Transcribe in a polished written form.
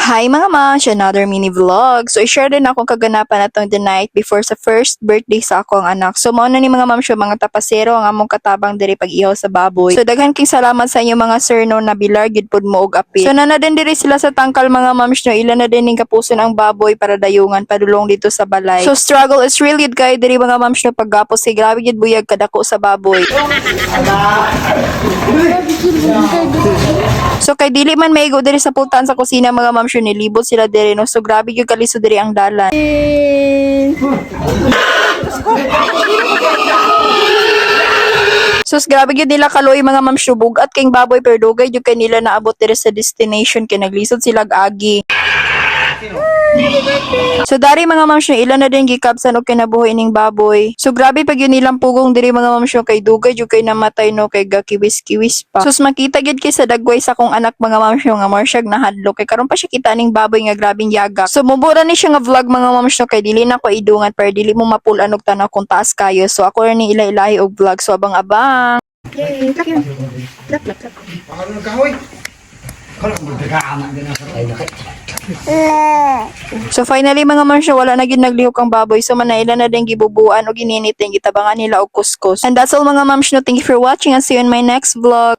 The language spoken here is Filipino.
Hi mga moms, another mini vlog. So i-share din akong kaganapan atong the night before sa first birthday sa akong anak. So mao na ni mga moms yung mga tapasero ang among katabang diri pag-ihaw sa baboy. So daghan king salamat sa inyo mga sir no nabilar gid pud mo og apil. So na din diri sila sa tangkal mga moms no ila na din ning kapuson ang baboy para dayungan padulong dito sa balay. So struggle is real gid kay diri mga moms no paggapos kay grabe gid buyag kadako sa baboy. So kay dili man maigo diri sa pultaan sa kusina mga ma'am sure nilibot sila diri no. So grabe gyud kaliso diri ang dalan. So grabe gyud nila kaloy mga ma'am sure bugat kay baboy pero dugay gyud kay nila naabot diri sa destination kay naglisod sila agi. So dari mga ma'am sure ilan na din gikabsan og kinabuhi ning baboy. So grabe pag yun nilang pugong diri mga ma'am sure kay dugay jud kay namatay no kay gakiwis-kiwis pa. So makita gid kay sa dagway sa kong anak mga ma'am sure nga more siyag nahadlok kay karon pa siya kita ning baboy nga grabing yagak. So mubura ni siya nga vlog mga ma'am sure kay dili na ko idungan para dili mo mapulan og tanaw kung taas kayo. So ako rin ni ila-ilahi og vlog. So abang-abang. Yay, tak yun. Lap. Bakal ng kahoy. Kalau magdagaanak din ako. Ay, nakit. So finally mga marsha wala na gid naglihok ang baboy so manaila na din gibubuan o gininit din gitabangan nila og kuskus. And that's all mga mams no, thank you for watching and see you in my next vlog.